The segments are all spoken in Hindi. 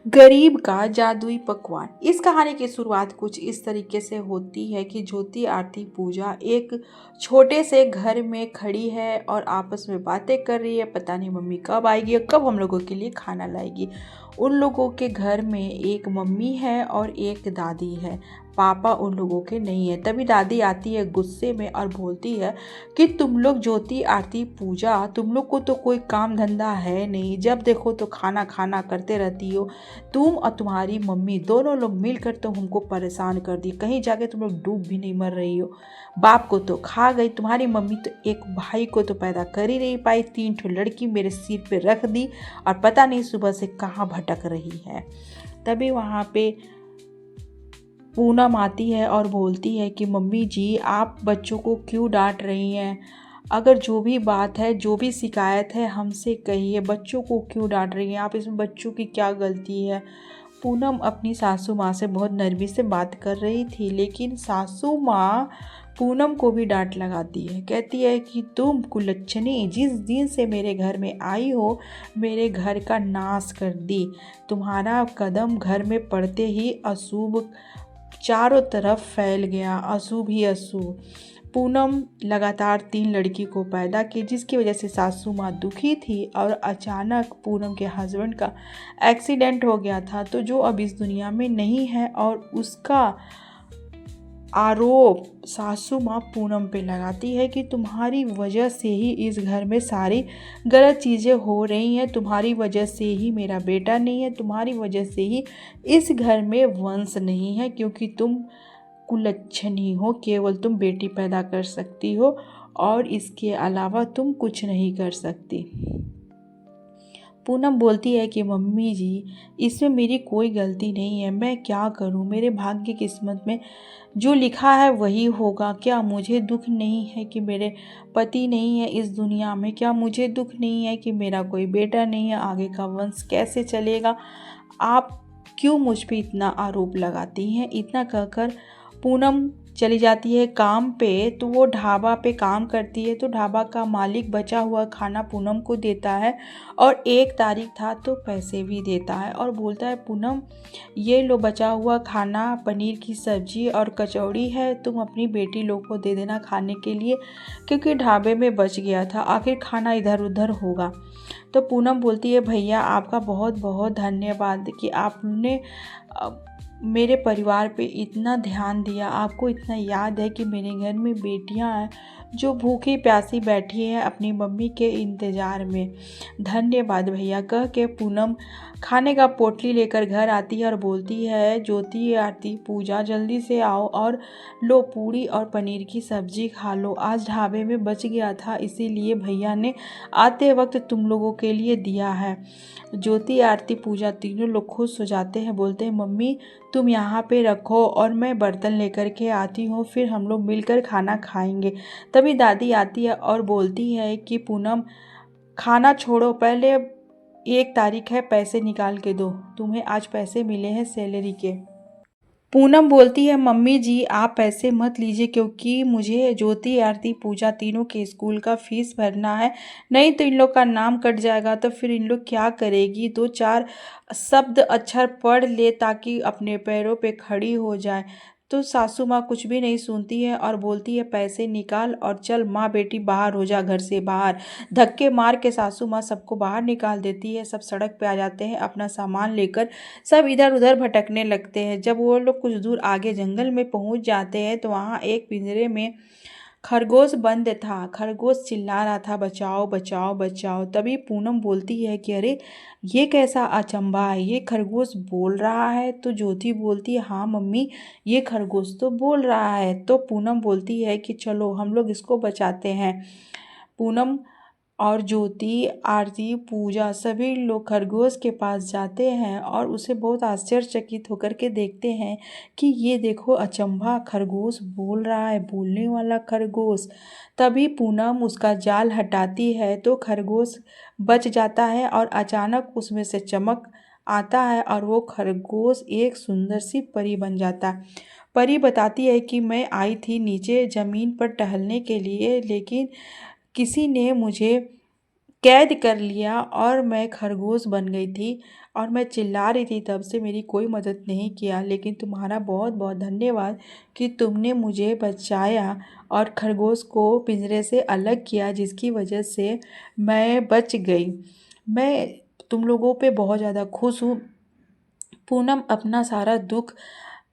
गरीब का जादुई पकवान। इस कहानी की शुरुआत कुछ इस तरीके से होती है कि ज्योति आरती पूजा एक छोटे से घर में खड़ी है और आपस में बातें कर रही है। पता नहीं मम्मी कब आएगी और कब हम लोगों के लिए खाना लाएगी। उन लोगों के घर में एक मम्मी है और एक दादी है। पापा उन लोगों के नहीं है। तभी दादी आती है गुस्से में और बोलती है कि तुम लोग ज्योति आरती पूजा, तुम लोग को तो कोई काम धंधा है नहीं, जब देखो तो खाना खाना करते रहती हो। तुम और तुम्हारी मम्मी दोनों लोग मिलकर तो हमको परेशान कर दी, कहीं जाके तुम लोग डूब भी नहीं मर रही हो। बाप को तो खा गई, तुम्हारी मम्मी तो एक भाई को तो पैदा कर ही नहीं पाई, 3 लड़की मेरे सिर पे रख दी और पता नहीं सुबह से कहाँ भटक रही है। तभी वहाँ पे पूनम आती है और बोलती है कि मम्मी जी आप बच्चों को क्यों डांट रही हैं। अगर जो भी बात है, जो भी शिकायत है हमसे कहिए, बच्चों को क्यों डांट रही हैं आप, इसमें बच्चों की क्या गलती है। पूनम अपनी सासू माँ से बहुत नरमी से बात कर रही थी, लेकिन सासू माँ पूनम को भी डांट लगाती है। कहती है कि तुम कुलच्छनी, जिस दिन से मेरे घर में आई हो मेरे घर का नाश कर दी। तुम्हारा कदम घर में पड़ते ही अशुभ चारों तरफ फैल गया, अशुभ ही अशुभ। पूनम लगातार 3 लड़की को पैदा की, जिसकी वजह से सासू माँ दुखी थी और अचानक पूनम के हस्बैंड का एक्सीडेंट हो गया था, तो जो अब इस दुनिया में नहीं है, और उसका आरोप सासू माँ पूनम पे लगाती है कि तुम्हारी वजह से ही इस घर में सारी गलत चीज़ें हो रही हैं, तुम्हारी वजह से ही मेरा बेटा नहीं है, तुम्हारी वजह से ही इस घर में वंश नहीं है, क्योंकि तुम कुलच्छनी हो, केवल तुम बेटी पैदा कर सकती हो और इसके अलावा तुम कुछ नहीं कर सकती। पूनम बोलती है कि मम्मी जी इसमें मेरी कोई गलती नहीं है, मैं क्या करूं, मेरे भाग्य किस्मत में जो लिखा है वही होगा। क्या मुझे दुख नहीं है कि मेरे पति नहीं है इस दुनिया में, क्या मुझे दुख नहीं है कि मेरा कोई बेटा नहीं है, आगे का वंश कैसे चलेगा। आप क्यों मुझ पे इतना आरोप लगाती हैं। इतना कहकर पूनम चली जाती है काम पे। तो वो ढाबा पे काम करती है, तो ढाबा का मालिक बचा हुआ खाना पूनम को देता है और 1 तारीख था तो पैसे भी देता है और बोलता है पूनम ये लो बचा हुआ खाना, पनीर की सब्जी और कचौड़ी है, तुम अपनी बेटी लोग को दे देना खाने के लिए, क्योंकि ढाबे में बच गया था, आखिर खाना इधर उधर होगा। तो पूनम बोलती है भैया आपका बहुत बहुत धन्यवाद कि आपने मेरे परिवार पे इतना ध्यान दिया, आपको इतना याद है कि मेरे घर में बेटियां हैं जो भूखी प्यासी बैठी हैं अपनी मम्मी के इंतज़ार में। धन्यवाद भैया कह के पूनम खाने का पोटली लेकर घर आती है और बोलती है ज्योति आरती पूजा जल्दी से आओ और लो पूड़ी और पनीर की सब्जी खा लो, आज ढाबे में बच गया था इसीलिए भैया ने आते वक्त तुम लोगों के लिए दिया है। ज्योति आरती पूजा तीनों लोग खुश हो जाते हैं, बोलते हैं मम्मी तुम यहाँ पे रखो और मैं बर्तन लेकर के आती हूँ, फिर हम लोग मिलकर खाना खाएंगे। तभी दादी आती है और बोलती है कि पूनम खाना छोड़ो, पहले 1 तारीख है पैसे निकाल के दो, तुम्हें आज पैसे मिले हैं सैलरी के। पूनम बोलती है मम्मी जी आप पैसे मत लीजिए, क्योंकि मुझे ज्योति आरती पूजा तीनों के स्कूल का फीस भरना है, नहीं तो इन लोग का नाम कट जाएगा, तो फिर इन लोग क्या करेगी। 2 4 शब्द अक्षर पढ़ ले ताकि अपने पैरों पे खड़ी हो जाए। तो सासू माँ कुछ भी नहीं सुनती है और बोलती है पैसे निकाल और चल माँ बेटी बाहर हो जा घर से बाहर। धक्के मार के सासू माँ सबको बाहर निकाल देती है, सब सड़क पे आ जाते हैं अपना सामान लेकर, सब इधर उधर भटकने लगते हैं। जब वो लोग कुछ दूर आगे जंगल में पहुंच जाते हैं तो वहाँ एक पिंजरे में खरगोश बंद था। खरगोश चिल्ला रहा था बचाओ बचाओ बचाओ। तभी पूनम बोलती है कि अरे ये कैसा अचंभा है, ये खरगोश बोल रहा है। तो ज्योति बोलती है हाँ मम्मी ये खरगोश तो बोल रहा है। तो पूनम बोलती है कि चलो हम लोग इसको बचाते हैं। पूनम और ज्योति आरती पूजा सभी लोग खरगोश के पास जाते हैं और उसे बहुत आश्चर्यचकित होकर के देखते हैं कि ये देखो अचंभा, खरगोश बोल रहा है, बोलने वाला खरगोश। तभी पूनम उसका जाल हटाती है तो खरगोश बच जाता है और अचानक उसमें से चमक आता है और वो खरगोश एक सुंदर सी परी बन जाता है। परी बताती है कि मैं आई थी नीचे ज़मीन पर टहलने के लिए, लेकिन किसी ने मुझे कैद कर लिया और मैं खरगोश बन गई थी और मैं चिल्ला रही थी। तब से मेरी कोई मदद नहीं किया, लेकिन तुम्हारा बहुत बहुत धन्यवाद कि तुमने मुझे बचाया और खरगोश को पिंजरे से अलग किया, जिसकी वजह से मैं बच गई। मैं तुम लोगों पे बहुत ज़्यादा खुश हूँ। पूनम अपना सारा दुख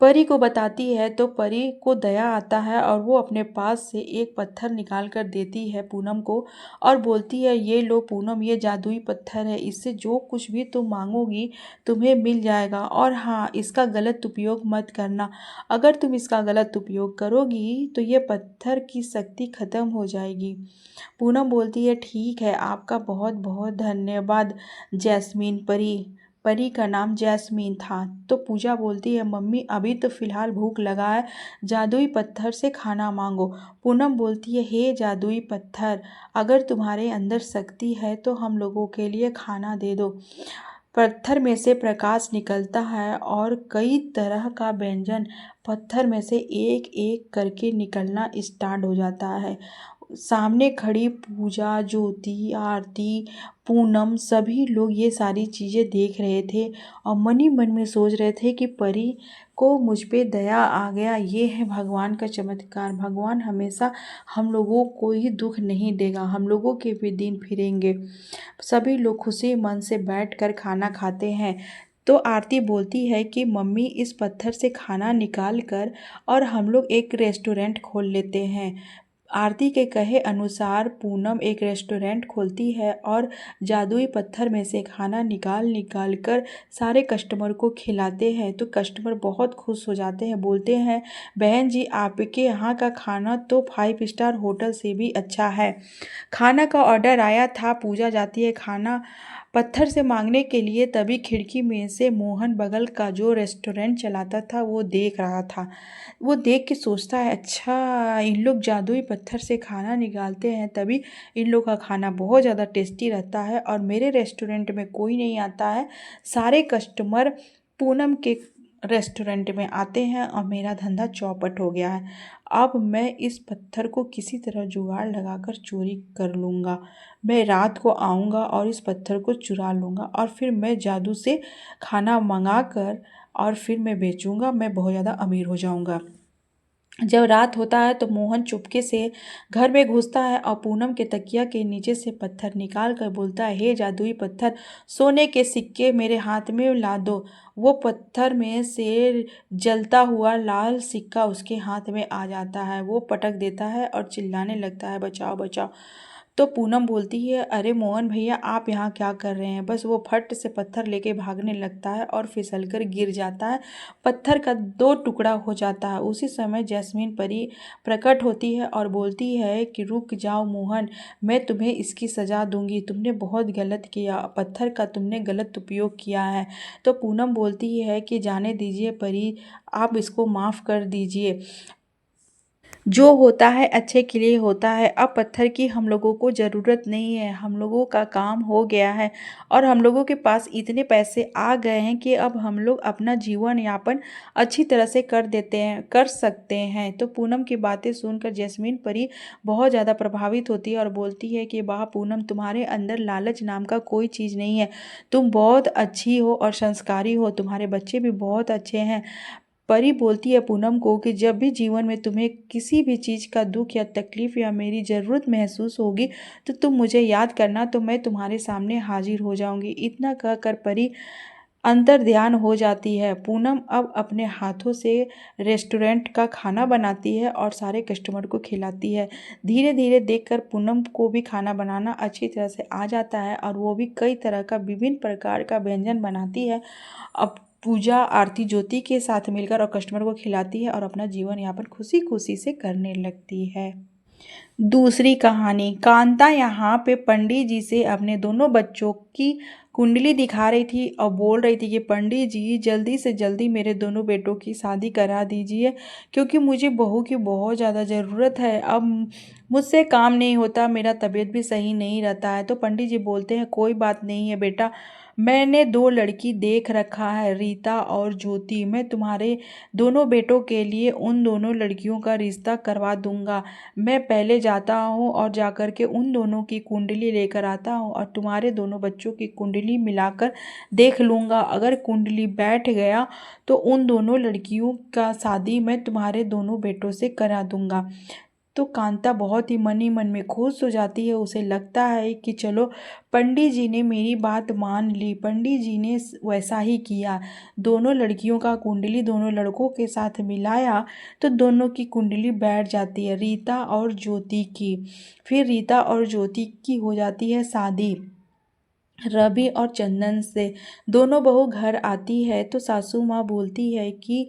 परी को बताती है तो परी को दया आता है और वो अपने पास से एक पत्थर निकाल कर देती है पूनम को और बोलती है, ये लो पूनम, ये जादुई पत्थर है, इससे जो कुछ भी तुम मांगोगी तुम्हें मिल जाएगा। और हाँ, इसका गलत उपयोग मत करना। अगर तुम इसका गलत उपयोग करोगी तो ये पत्थर की शक्ति खत्म हो जाएगी। पूनम बोलती है, ठीक है, आपका बहुत बहुत धन्यवाद जैस्मीन परी। परी का नाम जैस्मीन था। तो पूजा बोलती है, मम्मी अभी तो फ़िलहाल भूख लगा है, जादुई पत्थर से खाना मांगो। पूनम बोलती है, हे जादुई पत्थर, अगर तुम्हारे अंदर शक्ति है तो हम लोगों के लिए खाना दे दो। पत्थर में से प्रकाश निकलता है और कई तरह का व्यंजन पत्थर में से एक एक करके निकलना स्टार्ट हो जाता है। सामने खड़ी पूजा, ज्योति, आरती, पूनम, सभी लोग ये सारी चीज़ें देख रहे थे और मन ही मन में सोच रहे थे कि परी को मुझ पे दया आ गया। ये है भगवान का चमत्कार। भगवान हमेशा हम लोगों को ही दुख नहीं देगा, हम लोगों के भी दिन फिरेंगे। सभी लोग खुशी मन से बैठकर खाना खाते हैं। तो आरती बोलती है कि मम्मी, इस पत्थर से खाना निकाल कर और हम लोग एक रेस्टोरेंट खोल लेते हैं। आरती के कहे अनुसार पूनम एक रेस्टोरेंट खोलती है और जादुई पत्थर में से खाना निकाल निकाल कर सारे कस्टमर को खिलाते हैं। तो कस्टमर बहुत खुश हो जाते हैं, बोलते हैं, बहन जी, आपके यहाँ का खाना तो 5 स्टार होटल से भी अच्छा है। खाना का ऑर्डर आया था। पूजा जाती है खाना पत्थर से मांगने के लिए, तभी खिड़की में से मोहन बगल का जो रेस्टोरेंट चलाता था वो देख रहा था। वो देख के सोचता है, अच्छा, इन लोग जादुई पत्थर से खाना निकालते हैं, तभी इन लोग का खाना बहुत ज़्यादा टेस्टी रहता है और मेरे रेस्टोरेंट में कोई नहीं आता है। सारे कस्टमर पूनम के रेस्टोरेंट में आते हैं और मेरा धंधा चौपट हो गया है। अब मैं इस पत्थर को किसी तरह जुगाड़ लगाकर चोरी कर लूँगा। मैं रात को आऊँगा और इस पत्थर को चुरा लूँगा और फिर मैं जादू से खाना मंगा कर और फिर मैं बेचूँगा। मैं बहुत ज़्यादा अमीर हो जाऊँगा। जब रात होता है तो मोहन चुपके से घर में घुसता है और पूनम के तकिया के नीचे से पत्थर निकाल कर बोलता है, हे जादुई पत्थर, सोने के सिक्के मेरे हाथ में ला दो। वो पत्थर में से जलता हुआ लाल सिक्का उसके हाथ में आ जाता है। वो पटक देता है और चिल्लाने लगता है, बचाओ बचाओ। तो पूनम बोलती है, अरे मोहन भैया, आप यहाँ क्या कर रहे हैं? बस वो फट से पत्थर लेके भागने लगता है और फिसलकर गिर जाता है। पत्थर का 2 टुकड़ा हो जाता है। उसी समय जैस्मीन परी प्रकट होती है और बोलती है कि रुक जाओ मोहन, मैं तुम्हें इसकी सज़ा दूंगी। तुमने बहुत गलत किया, पत्थर का तुमने गलत उपयोग किया है। तो पूनम बोलती है कि जाने दीजिए परी, आप इसको माफ़ कर दीजिए। जो होता है अच्छे के लिए होता है। अब पत्थर की हम लोगों को ज़रूरत नहीं है, हम लोगों का काम हो गया है और हम लोगों के पास इतने पैसे आ गए हैं कि अब हम लोग अपना जीवन यापन अच्छी तरह से कर सकते हैं। तो पूनम की बातें सुनकर जैस्मीन परी बहुत ज़्यादा प्रभावित होती है और बोलती है कि वाह पूनम, तुम्हारे अंदर लालच नाम का कोई चीज़ नहीं है। तुम बहुत अच्छी हो और संस्कारी हो, तुम्हारे बच्चे भी बहुत अच्छे हैं। परी बोलती है पूनम को कि जब भी जीवन में तुम्हें किसी भी चीज़ का दुख या तकलीफ़ या मेरी ज़रूरत महसूस होगी तो तुम मुझे याद करना, तो मैं तुम्हारे सामने हाजिर हो जाऊंगी। इतना कहकर परी अंतर ध्यान हो जाती है। पूनम अब अपने हाथों से रेस्टोरेंट का खाना बनाती है और सारे कस्टमर को खिलाती है। धीरे धीरे देखकर पूनम को भी खाना बनाना अच्छी तरह से आ जाता है और वो भी कई तरह का विभिन्न प्रकार का व्यंजन बनाती है। अब पूजा आरती ज्योति के साथ मिलकर और कस्टमर को खिलाती है और अपना जीवन यापन खुशी खुशी से करने लगती है। दूसरी कहानी, कांता यहाँ पे पंडित जी से अपने दोनों बच्चों की कुंडली दिखा रही थी और बोल रही थी कि पंडित जी, जल्दी से जल्दी मेरे दोनों बेटों की शादी करा दीजिए, क्योंकि मुझे बहू की बहुत ज़्यादा ज़रूरत है। अब मुझसे काम नहीं होता, मेरा तबीयत भी सही नहीं रहता है। तो पंडित जी बोलते हैं, कोई बात नहीं है बेटा, मैंने 2 लड़की देख रखा है, रीता और ज्योति। मैं तुम्हारे दोनों बेटों के लिए उन दोनों लड़कियों का रिश्ता करवा दूंगा। मैं पहले जाता हूँ और जाकर के उन दोनों की कुंडली लेकर आता हूँ और तुम्हारे दोनों बच्चों की कुंडली मिलाकर देख लूँगा। अगर कुंडली बैठ गया तो उन दोनों लड़कियों का शादी मैं तुम्हारे दोनों बेटों से करा दूंगा। तो कांता बहुत ही मन ही मन में खुश हो जाती है। उसे लगता है कि चलो, पंडित जी ने मेरी बात मान ली, पंडित जी ने वैसा ही किया। दोनों लड़कियों का कुंडली दोनों लड़कों के साथ मिलाया तो दोनों की कुंडली बैठ जाती है, रीता और ज्योति की। फिर रीता और ज्योति की हो जाती है शादी रवि और चंदन से। दोनों बहू घर आती है तो सासू माँ बोलती है कि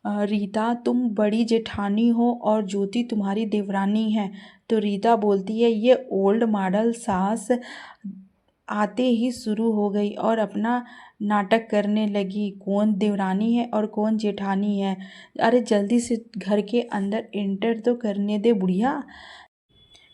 रीता तुम बड़ी जेठानी हो और ज्योति तुम्हारी देवरानी है। तो रीता बोलती है ये ओल्ड मॉडल सास आते ही शुरू हो गई और अपना नाटक करने लगी, कौन देवरानी है और कौन जेठानी है। अरे जल्दी से घर के अंदर एंटर तो करने दे बुढ़िया।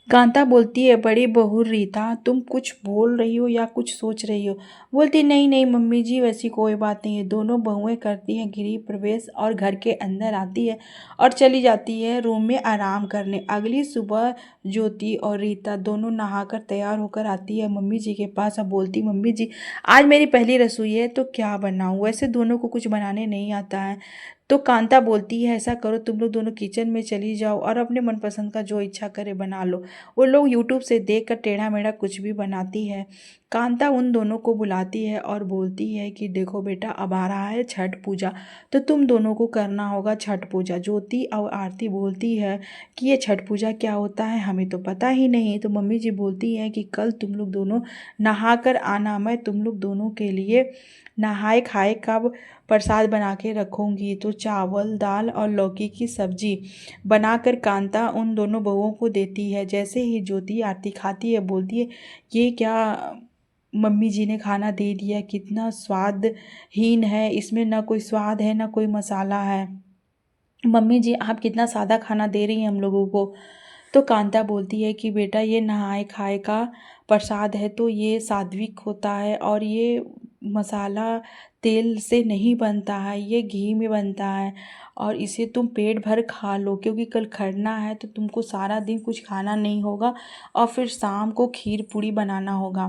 कांता बोलती है बड़ी बहू रीता तुम कुछ बोल रही हो या कुछ सोच रही हो। बोलती नहीं नहीं मम्मी जी वैसी कोई बात नहीं है। दोनों बहुएं करती हैं गृह प्रवेश और घर के अंदर आती है और चली जाती है रूम में आराम करने। अगली सुबह ज्योति और रीता दोनों नहाकर तैयार होकर आती है मम्मी जी के पास। अब बोलती मम्मी जी आज मेरी पहली रसोई है तो क्या बनाऊँ। वैसे दोनों को कुछ बनाने नहीं आता है। तो कांता बोलती है ऐसा करो तुम लोग दोनों किचन में चली जाओ और अपने मनपसंद का जो इच्छा करे बना लो। वो लोग यूट्यूब से देख कर टेढ़ा मेढ़ा कुछ भी बनाती है। कांता उन दोनों को बुलाती है और बोलती है कि देखो बेटा अब आ रहा है छठ पूजा, तो तुम दोनों को करना होगा छठ पूजा। ज्योति और आरती बोलती है कि ये छठ पूजा क्या होता है, हमें तो पता ही नहीं। तो मम्मी जी बोलती है कि कल तुम लोग दोनों नहा कर आना, मैं तुम लोग दोनों के लिए नहाए खाए का प्रसाद बना के रखूँगी। तो चावल दाल और लौकी की सब्जी बनाकर कांता उन दोनों बहुओं को देती है। जैसे ही ज्योति आरती खाती है बोलती है ये क्या मम्मी जी ने खाना दे दिया, कितना स्वादहीन है, इसमें ना कोई स्वाद है ना कोई मसाला है। मम्मी जी आप कितना सादा खाना दे रही हैं हम लोगों को। तो कांता बोलती है कि बेटा ये नहाए खाए का प्रसाद है तो ये सात्विक होता है और ये मसाला तेल से नहीं बनता है, ये घी में बनता है और इसे तुम पेट भर खा लो क्योंकि कल खरना है तो तुमको सारा दिन कुछ खाना नहीं होगा और फिर शाम को खीर पूड़ी बनाना होगा।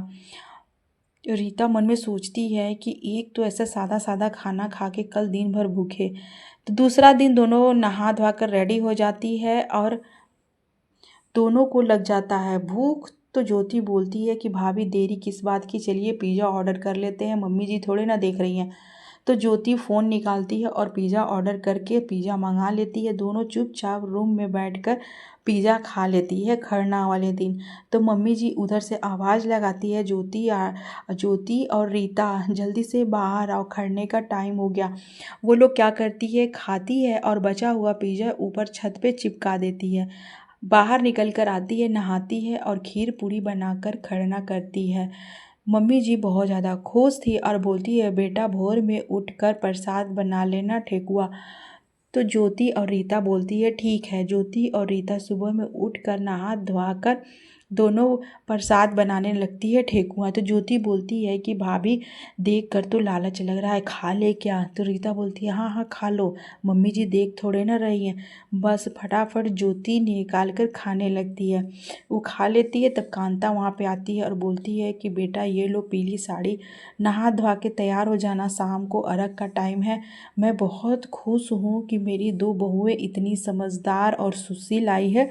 रीता मन में सोचती है कि एक तो ऐसा सादा सादा खाना खा के कल दिन भर भूखे। तो दूसरा दिन दोनों नहा धोवा कर रेडी हो जाती है और दोनों को लग जाता है भूख। तो ज्योति बोलती है कि भाभी देरी किस बात की, चलिए पिज़्ज़ा ऑर्डर कर लेते हैं, मम्मी जी थोड़े ना देख रही हैं। तो ज्योति फ़ोन निकालती है और पिज़्ज़ा ऑर्डर करके पिज़्ज़ा मंगा लेती है। दोनों चुपचाप रूम में बैठकर पिज़्ज़ा खा लेती है खरना वाले दिन। तो मम्मी जी उधर से आवाज़ लगाती है ज्योति और रीता जल्दी से बाहर आओ, खरने का टाइम हो गया। वो लोग क्या करती है खाती है और बचा हुआ पिज़्ज़ा ऊपर छत पे चिपका देती है। बाहर निकल कर आती है, नहाती है और खीर पूड़ी बनाकर खरना करती है। मम्मी जी बहुत ज़्यादा खुश थी और बोलती है बेटा भोर में उठकर प्रसाद बना लेना ठेकुआ। तो ज्योति और रीता बोलती है ठीक है। ज्योति और रीता सुबह में उठकर नहा धोवा कर दोनों प्रसाद बनाने लगती है ठेकुआ। तो ज्योति बोलती है कि भाभी देख कर तो लालच लग रहा है, खा ले क्या। तो रीता बोलती है हाँ हाँ खा लो, मम्मी जी देख थोड़े ना रही हैं। बस फटाफट ज्योति निकाल कर खाने लगती है। वो खा लेती है तब कांता वहाँ पे आती है और बोलती है कि बेटा ये लो पीली साड़ी, नहा धोवा के तैयार हो जाना, शाम को अर्घ का टाइम है। मैं बहुत खुश हूँ कि मेरी 2 बहुएं इतनी समझदार और सुशील आई है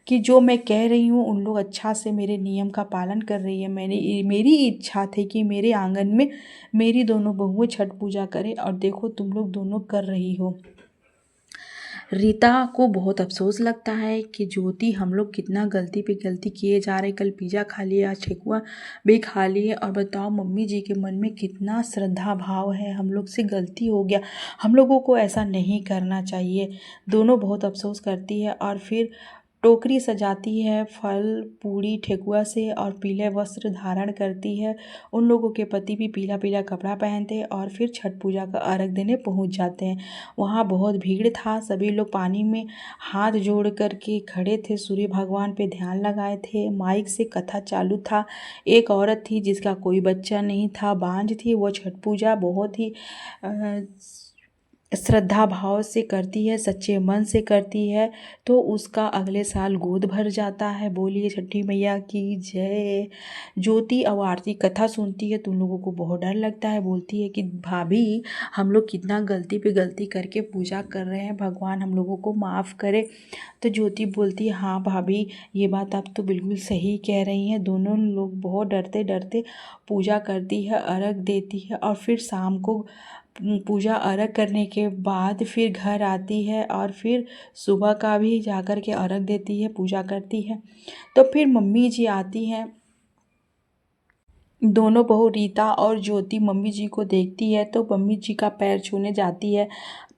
कि जो मैं कह रही हूँ उन लोग अच्छा से मेरे नियम का पालन कर रही है। मेरी इच्छा थी कि मेरे आंगन में मेरी दोनों बहुएं छठ पूजा करें और देखो तुम लोग दोनों कर रही हो। रीता को बहुत अफसोस लगता है कि ज्योति हम लोग कितना गलती पे गलती किए जा रहे, कल पिज़्ज़ा खा लिया, आज ठेकुआ भी खा लिए और बताओ मम्मी जी के मन में कितना श्रद्धा भाव है, हम लोग से गलती हो गया, हम लोगों को ऐसा नहीं करना चाहिए। दोनों बहुत अफसोस करती है और फिर टोकरी सजाती है फल पूड़ी ठेकुआ से और पीले वस्त्र धारण करती है। उन लोगों के पति भी पीला पीला कपड़ा पहनते हैं और फिर छठ पूजा का अर्घ देने पहुंच जाते हैं। वहाँ बहुत भीड़ था, सभी लोग पानी में हाथ जोड़ कर के खड़े थे, सूर्य भगवान पे ध्यान लगाए थे। माइक से कथा चालू था। एक औरत थी जिसका कोई बच्चा नहीं था, बांझ थी। वो छठ पूजा बहुत ही श्रद्धा भाव से करती है, सच्चे मन से करती है, तो उसका अगले साल गोद भर जाता है। बोलिए छठी मैया की जय। ज्योति अब आरती कथा सुनती है तो उन लोगों को बहुत डर लगता है। बोलती है कि भाभी, हम लोग कितना गलती पे गलती करके पूजा कर रहे हैं, भगवान हम लोगों को माफ़ करे। तो ज्योति बोलती है, हाँ भाभी, ये बात आप तो बिल्कुल सही कह रही हैं। दोनों लोग बहुत डरते डरते पूजा करती है, अर्घ देती है और फिर शाम को पूजा अर्घ करने के बाद फिर घर आती है और फिर सुबह का भी जाकर के अर्घ देती है, पूजा करती है। तो फिर मम्मी जी आती हैं। दोनों बहू रीता और ज्योति मम्मी जी को देखती है तो मम्मी जी का पैर छूने जाती है।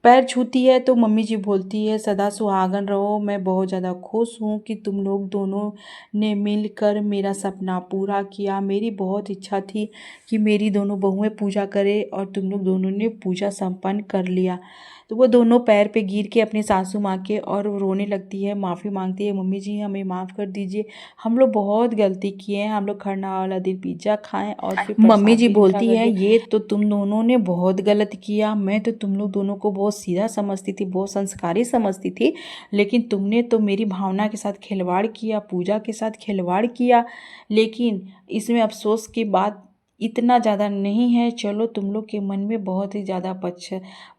पैर छूती है तो मम्मी जी बोलती है, सदा सुहागन रहो। मैं बहुत ज़्यादा खुश हूँ कि तुम लोग दोनों ने मिलकर मेरा सपना पूरा किया। मेरी बहुत इच्छा थी कि मेरी दोनों बहुएं पूजा करें और तुम लोग दोनों ने पूजा संपन्न कर लिया। तो वो दोनों पैर पे गिर के अपनी सासू माँ के और रोने लगती है, माफ़ी मांगती है, मम्मी जी हमें माफ़ कर दीजिए, हम लोग बहुत गलती किए हैं। हम लोग खरना वाला दिन पिज्ज़ा खाएं और फिर मम्मी जी बोलती है, ये तो तुम दोनों ने बहुत गलत किया। मैं तो तुम लोग दोनों को बहुत सीधा समझती थी, बहुत संस्कारी समझती थी, लेकिन तुमने तो मेरी भावना के साथ खिलवाड़ किया, पूजा के साथ खिलवाड़ किया। लेकिन इसमें अफसोस की बात इतना ज़्यादा नहीं है। चलो, तुम लोग के मन में बहुत ही ज़्यादा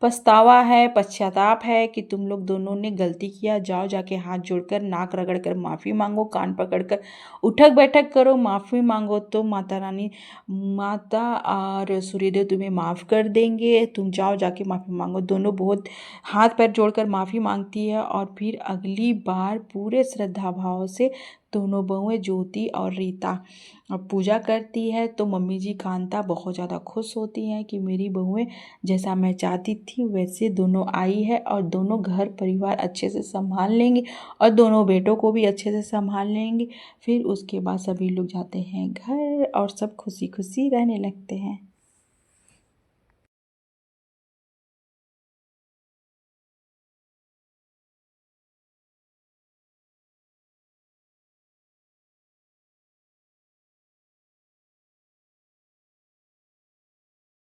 पछतावा है, पश्चाताप है कि तुम लोग दोनों ने गलती किया। जाओ, जाके हाथ जोड़कर नाक रगड़कर माफ़ी मांगो, कान पकड़कर उठक बैठक करो, माफ़ी मांगो तो माता रानी, माता और सूर्यदेव तुम्हें माफ़ कर देंगे। तुम जाओ, जाके माफ़ी मांगो। दोनों बहुत हाथ पैर जोड़कर माफ़ी मांगती है और फिर अगली बार पूरे श्रद्धा भाव से दोनों बहुएं ज्योति और रीता पूजा करती है। तो मम्मी जी कांता बहुत ज़्यादा खुश होती हैं कि मेरी बहुएं जैसा मैं चाहती थी वैसे दोनों आई है और दोनों घर परिवार अच्छे से संभाल लेंगी और दोनों बेटों को भी अच्छे से संभाल लेंगी। फिर उसके बाद सभी लोग जाते हैं घर और सब खुशी खुशी रहने लगते हैं।